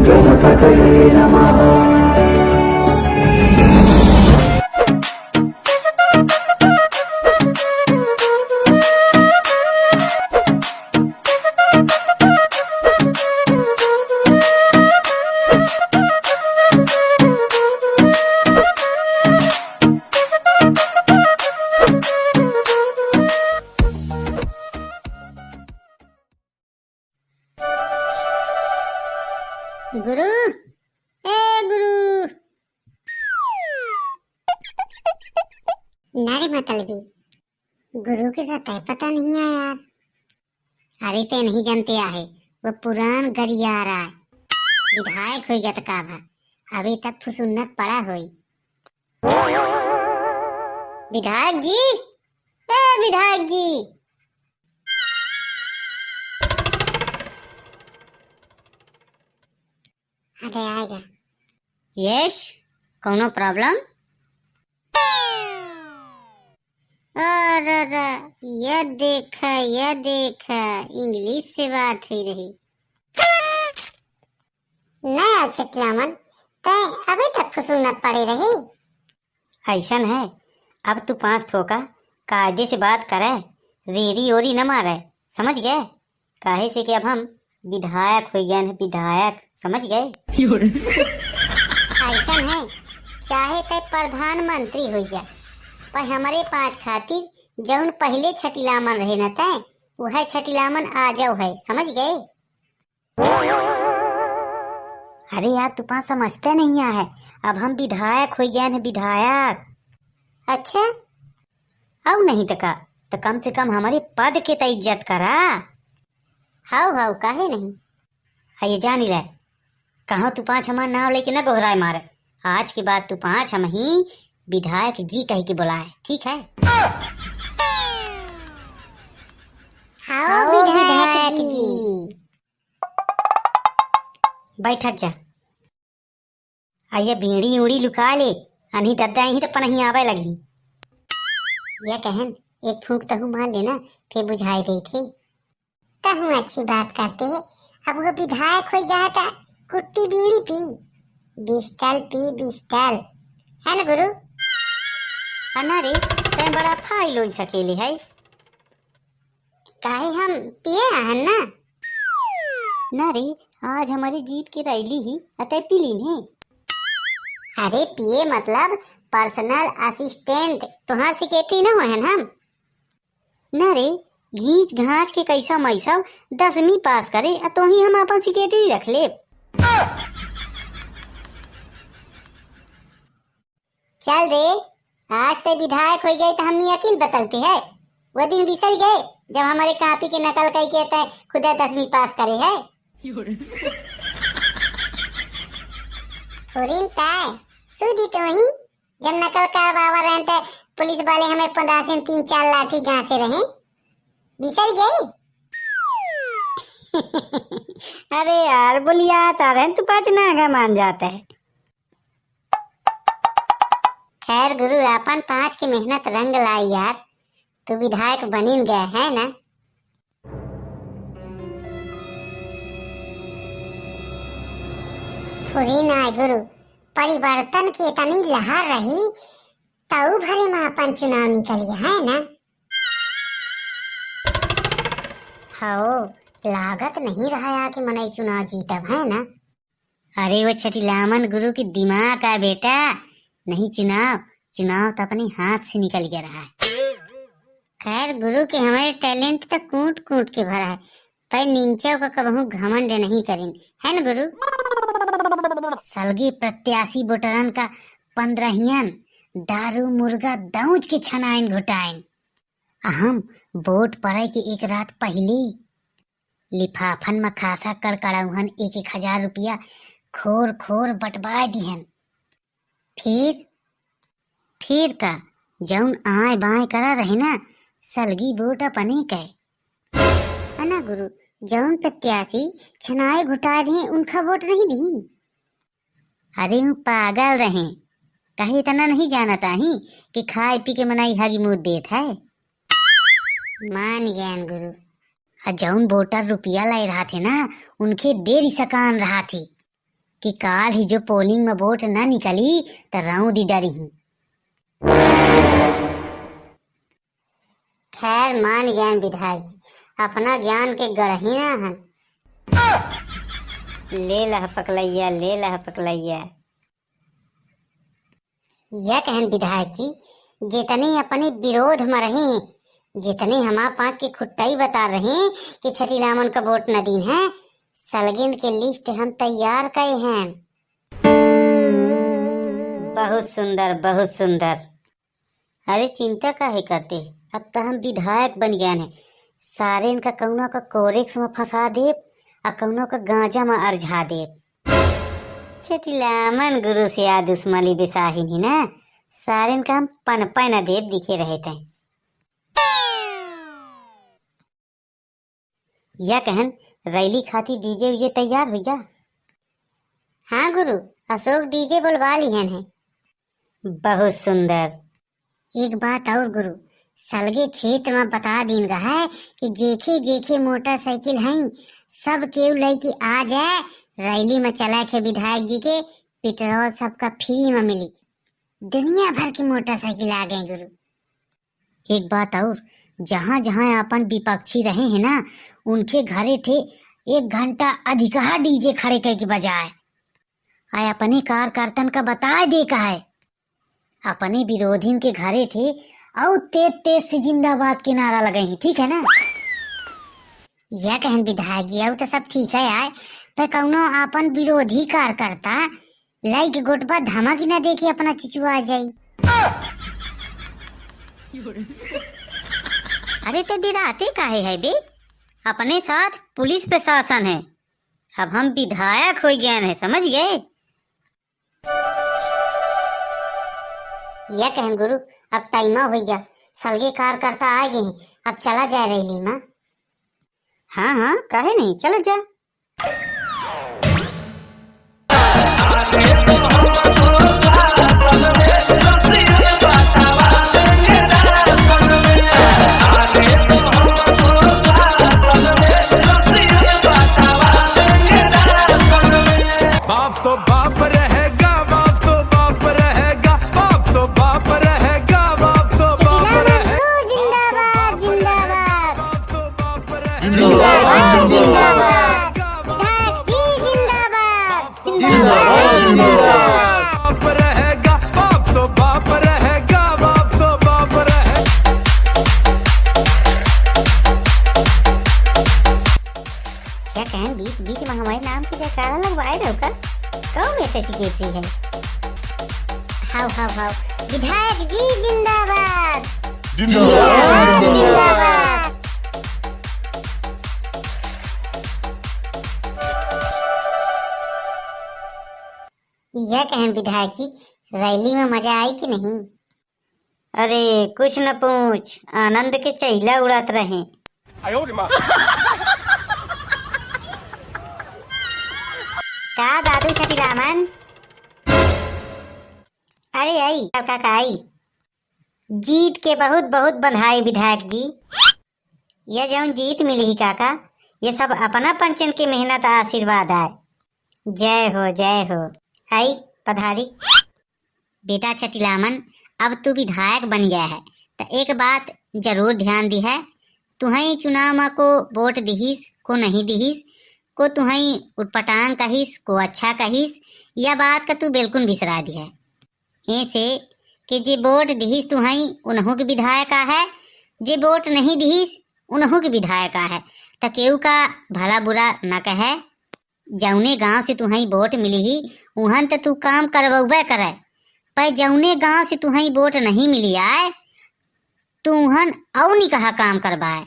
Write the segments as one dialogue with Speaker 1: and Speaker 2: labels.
Speaker 1: गणपतये नमः।
Speaker 2: गुरु, ए गुरु। नारी मतलबी गुरु के साथ है पता नहीं है यार। अरे ते नहीं जानते आहे वो पुरान गरियार है, विधायक हो गया का भा अभी तक फुसुन्नत पड़ा होई। विधायक जी, ए विधायक जी। अरे आएगा। यस, कौनो प्रॉब्लम? अरे ये देख इंग्लिश से बात हो रही। नहीं छटलामन तय अभी तक फुसुन्नत पड़े रही। ऐसन है, अब तू 5 ठोका कायदे से बात करे, रेरी ओरी न मारे, समझ गए? काहे से कि अब हम विधायक हो गए हैं, विधायक, समझ गए? ऐसा है, चाहे तय प्रधानमंत्री हो जाए, पर हमारे 5 खातिर जौन पहले छटिलामन रहे न तय वह छटिलामन आ जाओ है, समझ गए? अरे यार तू 5 समझते नहीं है, अब हम विधायक हो गए हैं, विधायक। अच्छा, अब नहीं तो कम से कम हमारे पद के तो इज्जत करा। हाउ काहे नहीं? है ये जान ले, कहाँ तू 5 हमारा नाम लेके न घोराए मारे। आज के बाद तू 5 हम ही विधायक जी कह के बुलाए, ठीक है? आओ विधायक जी। बैठक जा। आइए बीड़ी उड़ी लुका ले, अनही दद्दा ही तो पनही आवे लगी। ये कहन एक फूंक तहु मार लेना, फिर बुझाई दे थी। तहु अच्छी बात करते है, अब वो विधायक हो गया था, कुट्टी बीड़ी पी, बिस्टल है ना गुरु? अन्ना रे तय बड़ा फाइल हो सकेले है, काहे हम पिए हैं ना रे, आज हमारी जीत के रैली ही अतः पी ने। अरे पिए मतलब पर्सनल असिस्टेंट, तुम्हार सेक्रेटरी न हुए हैं हम ना रे। घींच घाच के कैसा मैसा 10वीं पास करे तो ही हम अपन सेक्रेटरी रख ले। चल रे, आज ते विधायक हो गए तो हमने अकील बतलते है। वो दिन बिसर गए जब हमारे कॉपी के नकल कई कहता है खुदा 10वीं पास करे है। सुधी तो ही जब नकल करवावा रहे थे पुलिस वाले हमें 15 से 3-4 लाठी घासे रहे, बिसर गए। अरे यार बुलिया तारे तू 5 नागा मान जाता है। खैर गुरु अपन 5 की मेहनत रंग लाई यार, तू विधायक बनिन गया है ना। थोड़ी ना गुरु, परिवर्तन की इतनी लहर रही ताऊ भरे में अपन चुनाव निकल गया है ना। हाँ लागत नहीं रहा कि मनाई चुनाव जीतब है ना। अरे वो छटिलामन गुरु की दिमाग का बेटा, नहीं चुनाव तो अपने हाथ से निकल गया रहा है। खैर गुरु के हमारे टैलेंट तो कूट कूट के भरा है, पर नींचों को कबहू घमंड नहीं करें, है ना गुरु? सलगी प्रत्याशी वोटरन का 15 दारू मुर्गा दौज के छनाइन घुटाइन। हम वोट पड़े के एक रात पहले लिफाफन में खासा कड़कड़ाउहन 1-1 रुपया खोर खोर बटवा दिहन। फिर का जौन आए बाएं करा रहे ना सलगी वोट अपने के है ना गुरु। जौन प्रत्याशी छनाए घुटा रहे उनका वोट नहीं दीन। अरे वो पागल रहे, कहीं इतना नहीं जानता ही कि खाए पी के मनाई हरी मुँह देत है। मान गए गुरु। जौन वोटर रुपया लाई रहा थे ना उनके डेरी सकान रहा थी, कि काल ही जो पोलिंग में वोट न निकली तो राउदी डरी ही। खैर मान ज्ञान विधायक जी, अपना ज्ञान के गढ़ही ना हन। ले लह पकलैया, ले लह पकलैया। यह कहन विधायक जी, जितने अपने विरोध में रहे, जितने हमारे पास की खुट्टाई बता रहे कि छठी लामन का वोट न दिन है, सलगिन के लिस्ट हम तैयार करे हैं। बहुत सुंदर, बहुत सुंदर। अरे चिंता काहे करते, अब तो हम विधायक बन गए हैं। सारे इनका कौनो का कोरेक्स में फंसा दे और कौनो का गांजा में अरझा दे। छठिलामन गुरु से आ दुश्मनी बेसाही ही ना, सारे इनका हम पनपन अदेब दिखे रहे थे। यह कहन रैली खाती डीजे ये तैयार भैया? हाँ गुरु, अशोक डीजे बुलवा लिहन है। बहुत सुंदर। एक बात और गुरु, सलगे क्षेत्र में बता दीन गा है कि जेखे जेखे मोटरसाइकिल हैं सब केव लैके आ जाए, रैली में चला के विधायक जी के पेट्रोल सबका फ्री में मिली। दुनिया भर की मोटरसाइकिल आ गए गुरु। एक बात और, जहाँ जहाँ अपन विपक्षी रहे हैं ना, उनके घरे थे 1 घंटा अधिका डीजे खड़े करके बजाए। आय अपने कार्यकर्तन का बता दे का है, अपने विरोधी के घरे थे और तेज तेज से जिंदाबाद के नारा लगे हैं, ठीक है ना? यह कहन विधायक जी, अब तो सब ठीक है यार, पर कौनो अपन विरोधी कार्यकर्ता लाइक गोटबा धमकी न दे के अपना चिचुआ जाई। अरे तो डराते काहे है बे, अपने साथ पुलिस प्रशासन है। अब हम विधायक हो गए हैं, समझ गए? यह कहन गुरु, अब टाइम हो गया, सलगे कार्यकर्ता आ गए हैं, अब चला जाए रैली में। हाँ हाँ, काहे नहीं, चलो जा।
Speaker 3: बाप तो बाप रहेगा, बाप तो बाप रहेगा, बाप तो बाप रहेगा, बाप तो बाप रहेगा।
Speaker 2: जिंदाबाद जिंदाबाद
Speaker 3: बाप तो बाप रहेगा,
Speaker 2: जिंदाबाद जिंदाबाद, विधायक जी जिंदाबाद जिंदाबाद।
Speaker 3: बाप रहेगा, बाप तो बाप रहेगा, बाप तो बाप रहेगा।
Speaker 2: क्या कहें, बीच बीच में हमारे नाम की जयकारा लगवाए रहो का? कौन ऐसे सेक्रेटरी है? हाउ हाउ हाउ, विधायक जी जिंदाबाद जिंदाबाद जिंदाबाद। यह कहें विधायक जी, रैली में मजा आई कि नहीं? अरे कुछ न पूछ, आनंद के चैला उड़ात रहे। का दादू छठिलामन? अरे आई काका आई। जीत के बहुत बहुत बधाई विधायक जी। यह जौन जीत मिली ही काका, ये सब अपना पंचन के मेहनत आशीर्वाद आए। जय हो जय हो। आई पधारी। बेटा छठिलामन, अब तू विधायक बन गया है तो एक बात जरूर ध्यान दी है, तुहई चुनाव में को वोट दिहिस को नहीं दिहिस, को तुहई उटपटांग कहिस को अच्छा कहिस, यह बात का तू बिल्कुल बिसरा दी है। ऐसे कि जे वोट दिहिस तुहई उन्हों के विधायक है, जे वोट नहीं दिहिस उन्हों के विधायक है, तो केहू का भला बुरा न कहे। जौने गांव से तुहई वोट मिली ही उहन तो तू काम करवबे करे, पर जौने गांव से तुहई वोट नहीं मिली आए तू उहन और नहीं कहा काम करवाए।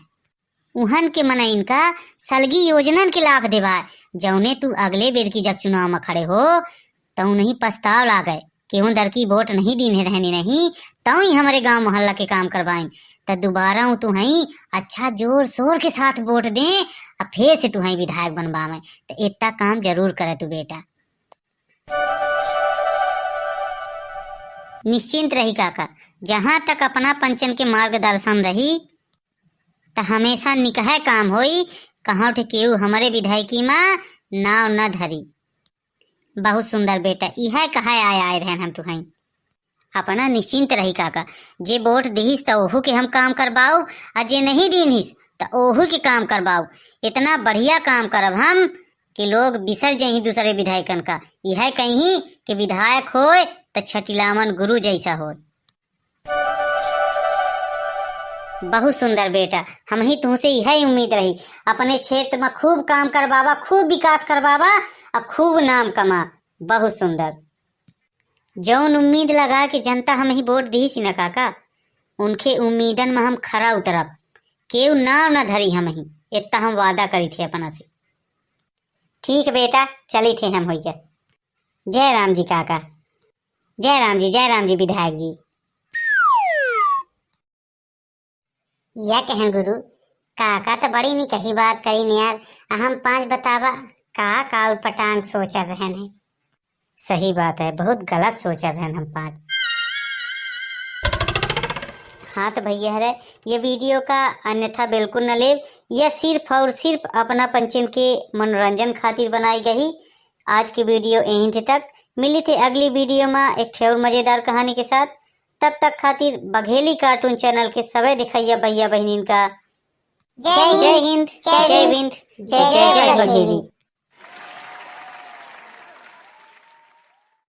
Speaker 2: उहन के मन इनका सलगी योजनन के लाभ देवाए, जौने तू अगले बेर की जब चुनाव में खड़े हो तो नहीं पछताव ला गए केहू दर की वोट नहीं दीने रहने नहीं, तो ही हमारे गांव मोहल्ला के काम करवाइन, तो दोबारा तू हई अच्छा जोर शोर के साथ वोट दे और फिर से तू हई विधायक बनवावे। तो इतना काम जरूर करे तू बेटा। निश्चिंत रही काका, जहाँ तक अपना पंचन के मार्गदर्शन रही तो हमेशा निकहे काम होई, कहाँ केहू हमारे विधायकी माँ नाव न धरी। बहुत सुंदर बेटा, यह कहा आए रहन हम तुहई। अपना निश्चिंत रही काका, जे वोट दीहिस त ओहू के हम काम करवाऊ, और जे नहीं दीनिस त ओहू के काम करवाऊ। इतना बढ़िया काम करब हम कि लोग बिसर जाही दूसरे विधायकन का। यह कहीं कि विधायक होए त छटीलामन गुरु जैसा हो। बहुत सुंदर बेटा, हम ही तुमसे यही उम्मीद रही। अपने क्षेत्र में खूब काम करवावा, खूब विकास करवावा और खूब नाम कमा। बहुत सुंदर। जौन उम्मीद लगा कि जनता हम ही वोट दी सी न काका, उनके उम्मीदन में हम खरा उतरब। केव नाम न धरी हम ही, इतना हम वादा करी थे अपना से। ठीक बेटा, चली थे हम होइया। जय राम जी काका। जय राम जी विधायक जी। या कहन गुरु, काका तो बड़ी नहीं कही बात करी न यार। हम 5 बतावा का और पटांग सोच रहन है। सही बात है, बहुत गलत सोच रहन हम 5। हाँ तो भैया है, ये वीडियो का अन्यथा बिल्कुल न ले। यह सिर्फ और सिर्फ अपना पंचन के मनोरंजन खातिर बनाई गई। आज की वीडियो यहीं तक। मिली थी अगली वीडियो में एक और मजेदार कहानी के साथ। तब तक खातिर बघेली कार्टून चैनल के सबे दिखाइया भैया बहनीन का जय हिंद, जय बिंद, जय जय बघेली।